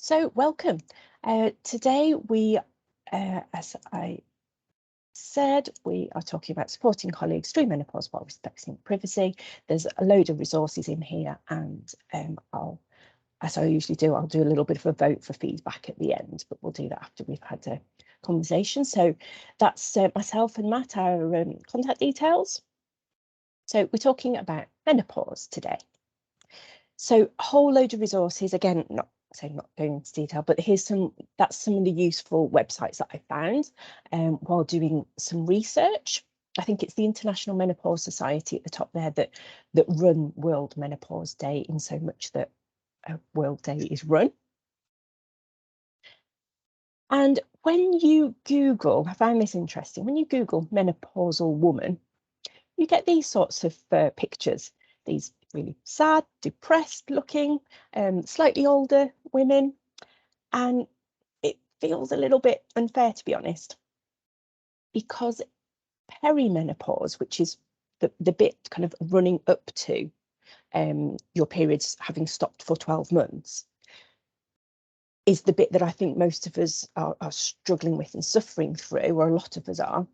So welcome. Today as I said, we are talking about supporting colleagues through menopause while respecting privacy. There's a load of resources in here, and as I usually do, I'll do a little bit of a vote for feedback at the end, but we'll do that after we've had a conversation. So that's myself and Matt, our contact details. So we're talking about menopause today. So a whole load of resources, again, not going into detail, but that's some of the useful websites that I found while doing some research. I think it's the International Menopause Society at the top there that run World Menopause Day, in so much that a World Day is run. And when you Google, I find this interesting, when you Google menopausal woman, you get these sorts of pictures, these really sad, depressed looking, slightly older women. And it feels a little bit unfair, to be honest, because perimenopause, which is the bit kind of running up to your periods having stopped for 12 months, is the bit that I think most of us are struggling with and suffering through, or a lot of us are.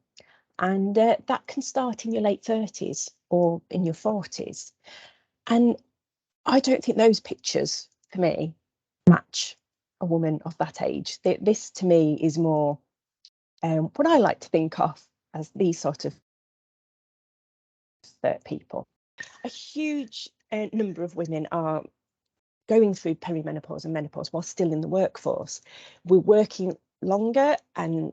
And that can start in your late 30s or in your 40s. And I don't think those pictures, for me, match a woman of that age. This, to me, is more what I like to think of as these sort of people. A huge number of women are going through perimenopause and menopause while still in the workforce. We're working longer, and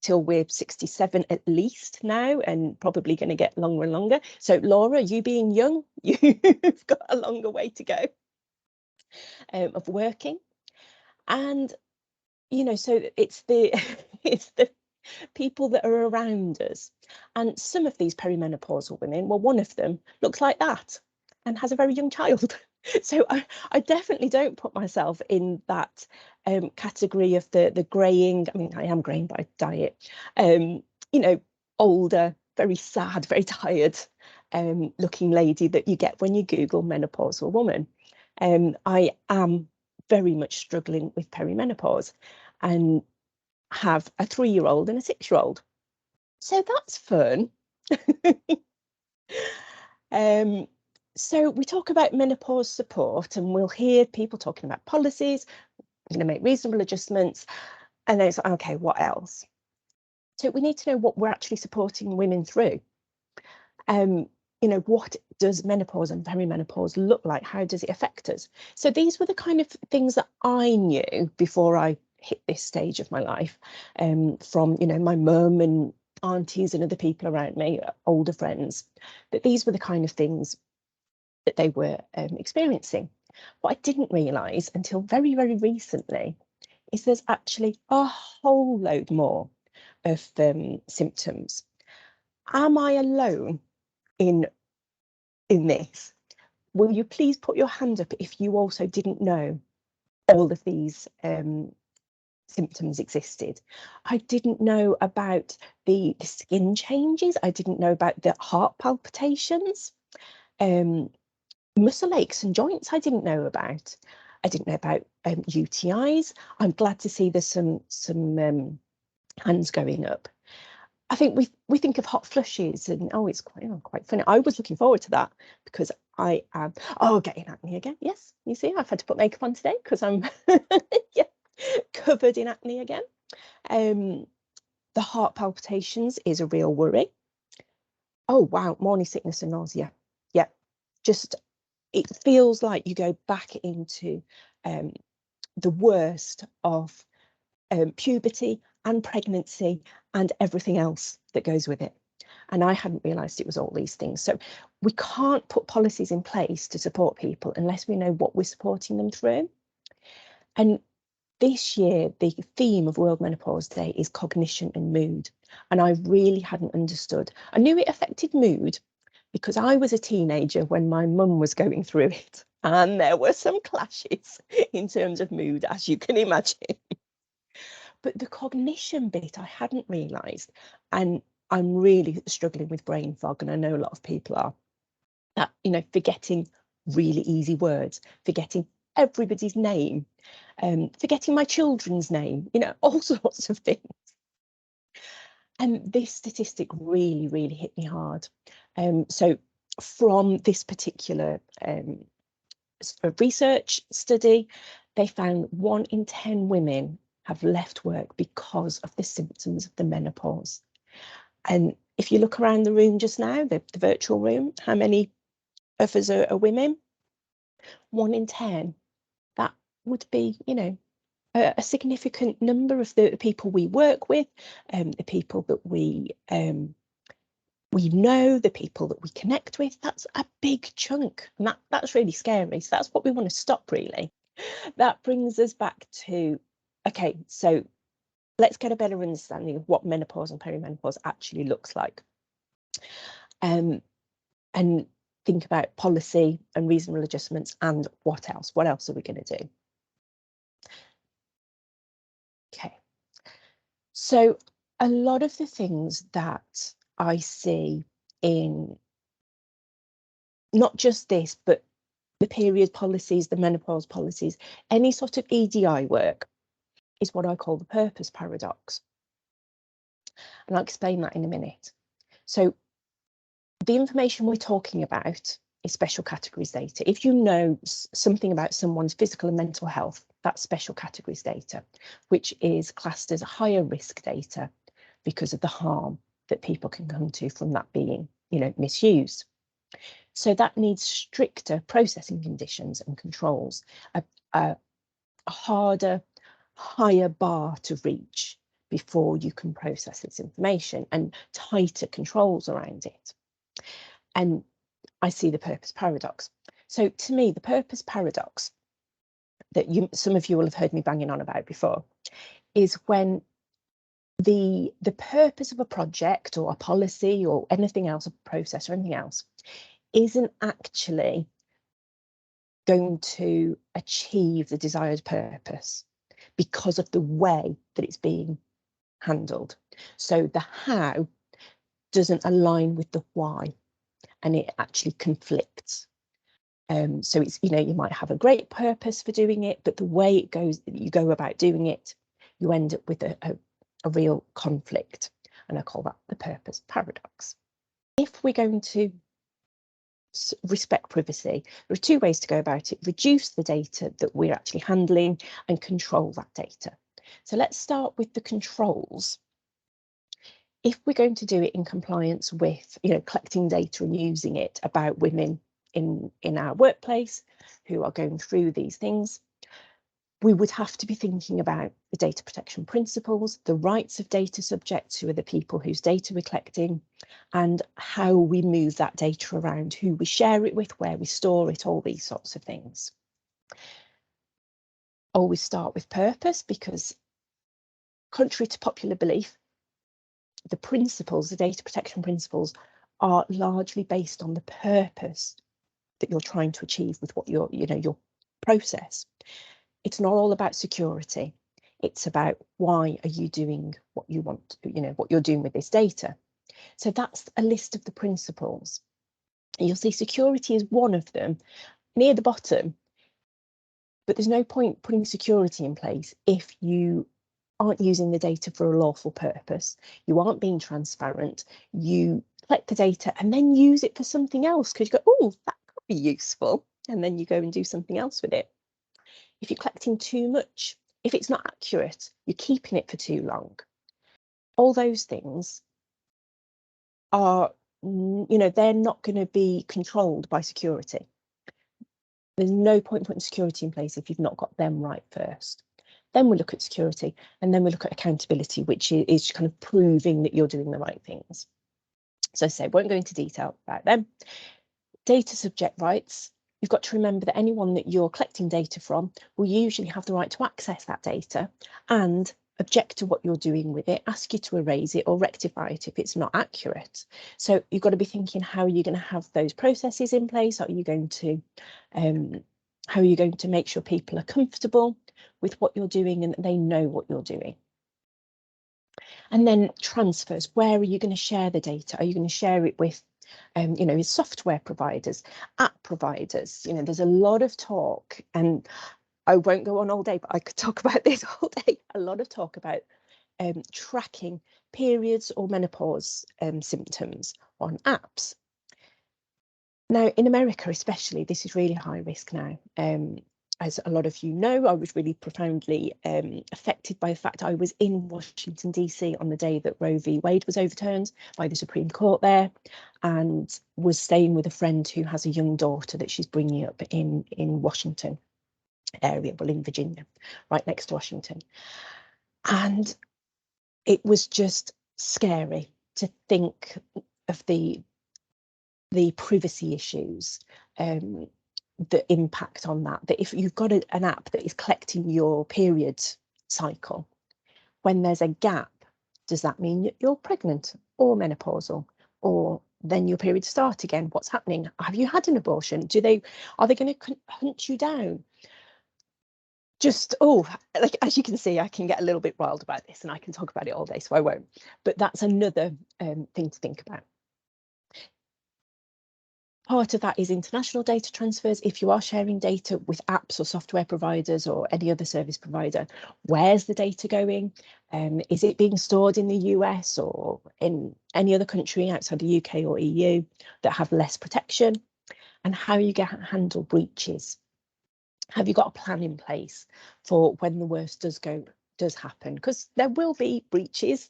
till we're 67 at least now, and probably going to get longer and longer. So Laura, you being young, you've got a longer way to go of working. And so it's the it's the people that are around us. And some of these perimenopausal women, well, one of them looks like that and has a very young child. So I definitely don't put myself in that category of the greying. I mean, I am greying by diet. Older, very sad, very tired looking lady that you get when you Google menopausal woman. I am very much struggling with perimenopause and have a 3-year-old and a 6-year-old. So that's fun. So we talk about menopause support, and we'll hear people talking about policies, we're going to make reasonable adjustments, and then it's like, okay, what else? So we need to know what we're actually supporting women through. What does menopause and perimenopause look like? How does it affect us? So these were the kind of things that I knew before I hit this stage of my life, from my mum and aunties and other people around me, older friends, that these were the kind of things that they were experiencing. What I didn't realise until very, very recently is there's actually a whole load more of symptoms. Am I alone in this? Will you please put your hand up if you also didn't know all of these symptoms existed? I didn't know about the skin changes. I didn't know about the heart palpitations, muscle aches and joints. I didn't know about. I didn't know about UTIs. I'm glad to see there's some hands going up. I think we think of hot flushes and it's quite funny. I was looking forward to that because I am getting acne again. Yes, you see, I've had to put makeup on today because I'm covered in acne again. The heart palpitations is a real worry. Oh wow, morning sickness and nausea. Yeah, just it feels like you go back into the worst of puberty and pregnancy and everything else that goes with it. And I hadn't realised it was all these things. So we can't put policies in place to support people unless we know what we're supporting them through. And this year, the theme of World Menopause Day is cognition and mood. And I really hadn't understood. I knew it affected mood because I was a teenager when my mum was going through it. And there were some clashes in terms of mood, as you can imagine. But the cognition bit, I hadn't realised. And I'm really struggling with brain fog. And I know a lot of people are. That, forgetting really easy words, forgetting everybody's name, forgetting my children's name, you know, all sorts of things. And this statistic really, really hit me hard. So from this particular research study, they found 1 in 10 women have left work because of the symptoms of the menopause. And if you look around the room just now, the virtual room, how many of us are women? 1 in 10. That would be, you know, a significant number of the people we work with, the people that we know, the people that we connect with. That's a big chunk, and that's really scary. So that's what we want to stop, really. That brings us back to, okay, so let's get a better understanding of what menopause and perimenopause actually looks like. And think about policy and reasonable adjustments, and what else? What else are we going to do? Okay, so a lot of the things that I see in not just this, but the period policies, the menopause policies, any sort of EDI work is what I call the purpose paradox. And I'll explain that in a minute. So the information we're talking about is special categories data. If you know something about someone's physical and mental health, that's special categories data, which is classed as higher risk data because of the harm that people can come to from that being, you know, misused. So that needs stricter processing conditions and controls, a harder, higher bar to reach before you can process this information, and tighter controls around it. And I see the purpose paradox. So to me, the purpose paradox that some of you will have heard me banging on about before is when the purpose of a project or a policy or anything else, a process or anything else, isn't actually going to achieve the desired purpose because of the way that it's being handled. So the how doesn't align with the why, and it actually conflicts. So it's, you know, you might have a great purpose for doing it, but the way it goes, you go about doing it, you end up with a real conflict. And I call that the purpose paradox. If we're going to respect privacy, there are 2 ways to go about it: reduce the data that we're actually handling and control that data. So let's start with the controls. If we're going to do it in compliance with, you know, collecting data and using it about women in our workplace who are going through these things, we would have to be thinking about the data protection principles, the rights of data subjects, who are the people whose data we're collecting, and how we move that data around, who we share it with, where we store it, all these sorts of things. Always start with purpose, because contrary to popular belief, the principles, the data protection principles, are largely based on the purpose that you're trying to achieve with what your process. It's not all about security. It's about why are you doing what you want, what you're doing with this data. So that's a list of the principles. And you'll see security is one of them near the bottom, but there's no point putting security in place if you aren't using the data for a lawful purpose, you aren't being transparent, you collect the data and then use it for something else because you go, oh, that could be useful, and then you go and do something else with it. If you're collecting too much, if it's not accurate, you're keeping it for too long. All those things are, they're not going to be controlled by security. There's no point putting security in place if you've not got them right first. Then we look at security, and then we look at accountability, which is kind of proving that you're doing the right things. So I say, won't go into detail about them. Data subject rights. You've got to remember that anyone that you're collecting data from will usually have the right to access that data and object to what you're doing with it, ask you to erase it or rectify it if it's not accurate. So you've got to be thinking, how are you going to have those processes in place? How are you going to make sure people are comfortable with what you're doing and that they know what you're doing? And then transfers. Where are you going to share the data? Are you going to share it with you know, is software providers, app providers. You know, there's a lot of talk, and I won't go on all day, but I could talk about this all day. A lot of talk about tracking periods or menopause symptoms on apps. Now, in America especially, this is really high risk now. As a lot of you know, I was really profoundly affected by the fact I was in Washington, DC on the day that Roe v. Wade was overturned by the Supreme Court there, and was staying with a friend who has a young daughter that she's bringing up in Washington area, well, in Virginia, right next to Washington. And it was just scary to think of the privacy issues, the impact on that if you've got an app that is collecting your period cycle, when there's a gap, does that mean you're pregnant or menopausal, or then your periods start again? What's happening? Have you had an abortion? Are they going to hunt you down? Just, like, as you can see, I can get a little bit wild about this, and I can talk about it all day, so I won't. But that's another thing to think about. Part of that is international data transfers. If you are sharing data with apps or software providers or any other service provider, where's the data going? Is it being stored in the US or in any other country outside the UK or EU that have less protection? And how you handle breaches? Have you got a plan in place for when the worst does happen? Because there will be breaches,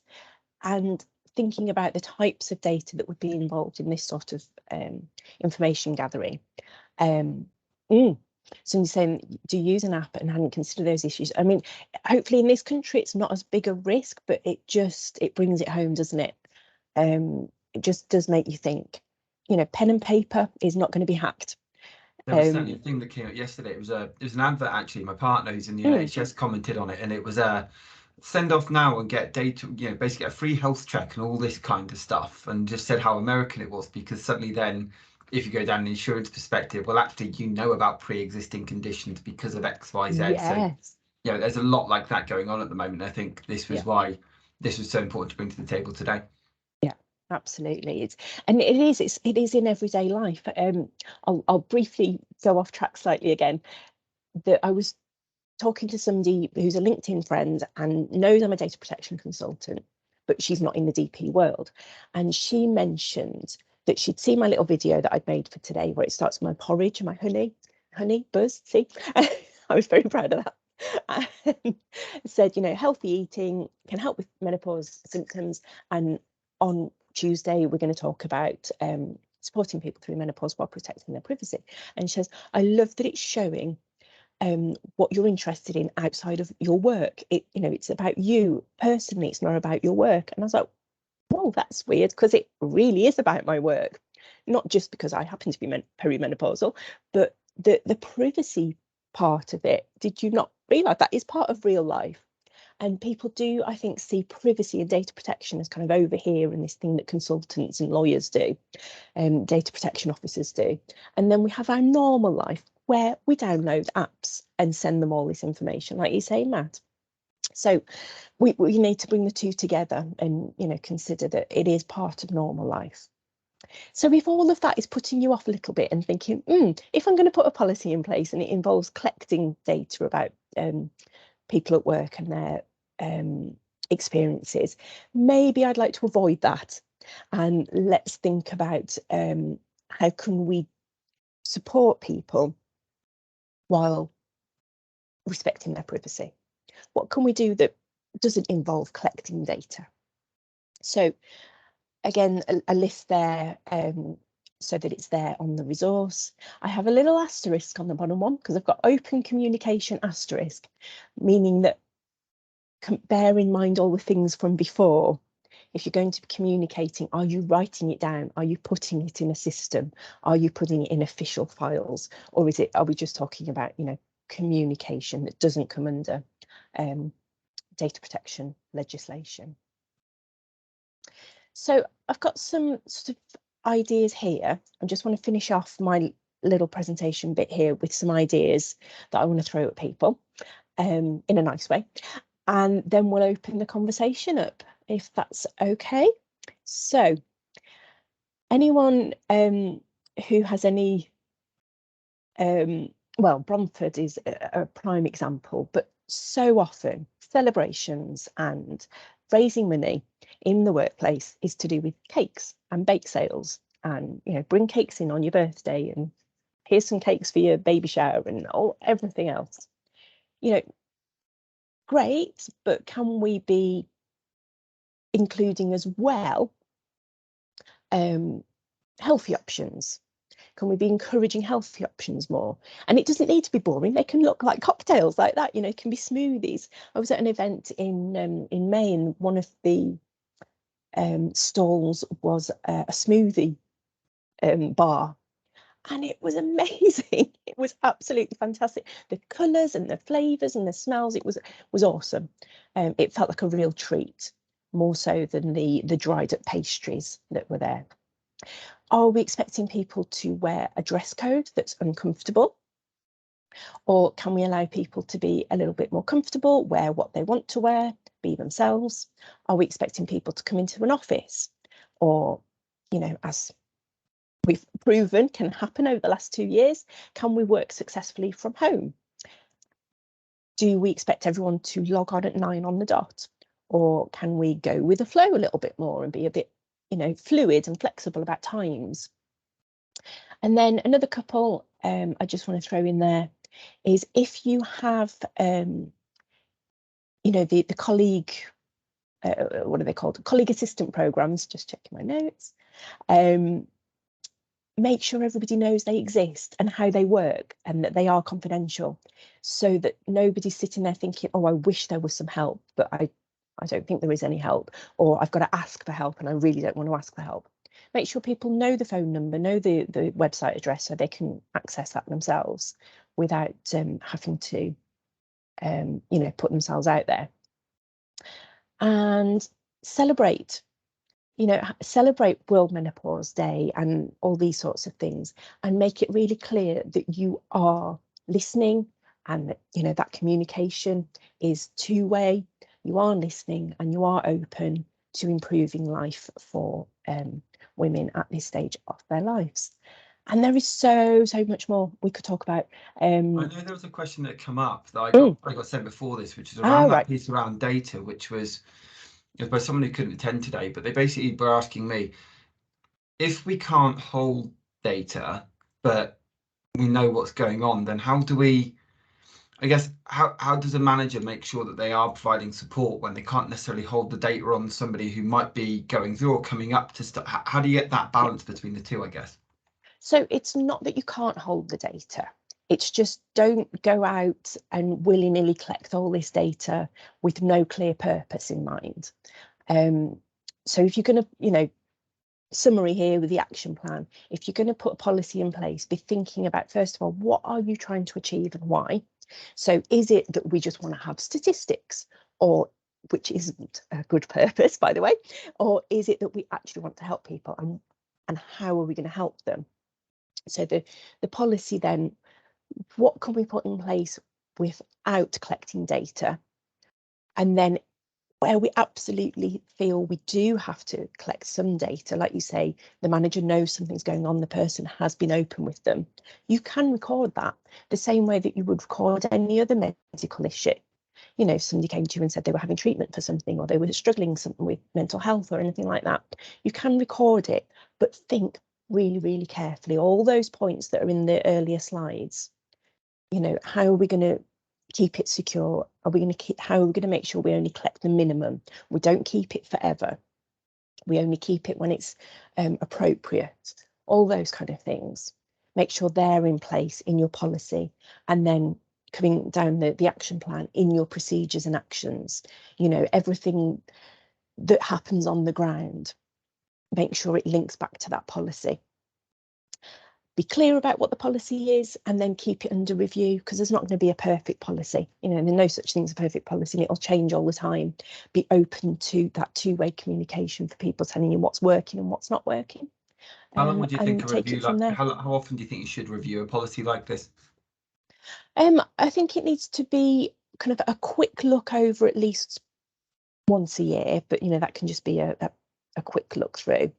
and thinking about the types of data that would be involved in this sort of information gathering. So you're saying, do you use an app and hadn't considered those issues? I mean, hopefully in this country it's not as big a risk, but it brings it home, doesn't it? It just does make you think, you know, pen and paper is not going to be hacked. There was certainly a thing that came out yesterday. It was an advert, actually. My partner, who's in the NHS, commented on it, and it was send off now and get data, you know, basically a free health check and all this kind of stuff, and just said how American it was, because suddenly then, if you go down an insurance perspective, well, actually, you know about pre-existing conditions because of X, Y, Z. Yes. So, you know, there's a lot like that going on at the moment. I think this was why this was so important to bring to the table today. Yeah, absolutely. It is in everyday life. I'll briefly go off track slightly again. That I was talking to somebody who's a LinkedIn friend and knows I'm a data protection consultant, but she's not in the DP world. And she mentioned that she'd seen my little video that I'd made for today, where it starts with my porridge and my honey buzz. See, I was very proud of that. And said, you know, healthy eating can help with menopause symptoms. And on Tuesday, we're going to talk about supporting people through menopause while protecting their privacy. And she says, I love that it's showing what you're interested in outside of your work. It's about you personally, it's not about your work. And I was like, whoa, that's weird, because it really is about my work, not just because I happen to be perimenopausal, but the privacy part of it. Did you not realise that is part of real life? And people do, I think, see privacy and data protection as kind of over here in this thing that consultants and lawyers do, data protection officers do. And then we have our normal life where we download apps and send them all this information, like you say, Matt. So we need to bring the two together and, you know, consider that it is part of normal life. So if all of that is putting you off a little bit and thinking, if I'm going to put a policy in place and it involves collecting data about people at work and their experiences, maybe I'd like to avoid that. And let's think about how can we support people while respecting their privacy? What can we do that doesn't involve collecting data? So again, a list there, so that it's there on the resource. I have a little asterisk on the bottom one because I've got open communication asterisk, meaning that bear in mind all the things from before. If you're going to be communicating, are you writing it down? Are you putting it in a system? Are you putting it in official files? Or are we just talking about, you know, communication that doesn't come under data protection legislation? So I've got some sort of ideas here. I just want to finish off my little presentation bit here with some ideas that I want to throw at people in a nice way. And then we'll open the conversation up, if that's okay. So anyone who has any, well, Bromford is a prime example, but so often celebrations and raising money in the workplace is to do with cakes and bake sales, and bring cakes in on your birthday, and here's some cakes for your baby shower, and everything else. Great, but can we be including as well healthy options? Can we be encouraging healthy options more? And it doesn't need to be boring. They can look like cocktails like that. It can be smoothies. I was at an event in May, and one of the stalls was a smoothie bar, and it was amazing. It was absolutely fantastic. The colours and the flavours and the smells, it was awesome. It felt like a real treat, more so than the dried up pastries that were there. Are we expecting people to wear a dress code that's uncomfortable? Or can we allow people to be a little bit more comfortable, wear what they want to wear, be themselves? Are we expecting people to come into an office? Or, as we've proven can happen over the last 2 years, can we work successfully from home? Do we expect everyone to log on at 9 on the dot? Or can we go with the flow a little bit more and be a bit, fluid and flexible about times? And then another couple I just want to throw in there is, if you have, the colleague, what are they called? Colleague assistant programs, just checking my notes. Make sure everybody knows they exist and how they work, and that they are confidential, so that nobody's sitting there thinking, oh, I wish there was some help, but I don't think there is any help, or I've got to ask for help and I really don't want to ask for help. Make sure people know the phone number, know the website address, so they can access that themselves without having to, put themselves out there. And celebrate World Menopause Day and all these sorts of things, and make it really clear that you are listening, and that, that communication is two-way. You are listening and you are open to improving life for women at this stage of their lives. And there is so much more we could talk about. I know there was a question that come up that I got sent before this, which is around that piece around data, which was by someone who couldn't attend today, but they basically were asking me, if we can't hold data, but we know what's going on, then how do we, I guess, how does a manager make sure that they are providing support when they can't necessarily hold the data on somebody who might be going through or coming up to stuff? How do you get that balance between the two, I guess? So it's not that you can't hold the data. It's just, don't go out and willy-nilly collect all this data with no clear purpose in mind. So if you're going to, summary here with the action plan, if you're going to put a policy in place, be thinking about, first of all, what are you trying to achieve and why? So is it that we just want to have statistics, or, which isn't a good purpose, by the way, or is it that we actually want to help people, and how are we going to help them? So the policy then, what can we put in place without collecting data? And then where we absolutely feel we do have to collect some data, like you say, the manager knows something's going on, the person has been open with them, you can record that the same way that you would record any other medical issue. If somebody came to you and said they were having treatment for something, or they were struggling something with mental health or anything like that, you can record it, but think really, really carefully. All those points that are in the earlier slides, how are we going to keep it secure? How are we going to make sure we only collect the minimum? We don't keep it forever. We only keep it when it's appropriate. All those kind of things. Make sure they're in place in your policy, and then coming down the action plan in your procedures and actions. Everything that happens on the ground, make sure it links back to that policy. Be clear about what the policy is, and then keep it under review, because there's not going to be a perfect policy. There's no such thing as a perfect policy, and it'll change all the time. Be open to that two-way communication for people telling you what's working and what's not working. How long would you think a take review it from there? how often do you think you should review a policy like this? I think it needs to be kind of a quick look over at least once a year, but that can just be a quick look through.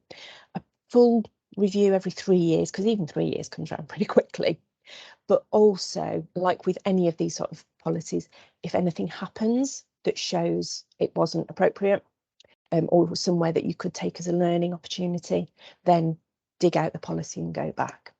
A full review every 3 years, because even 3 years comes around pretty quickly. But also, like with any of these sort of policies, if anything happens that shows it wasn't appropriate, or somewhere that you could take as a learning opportunity, then dig out the policy and go back.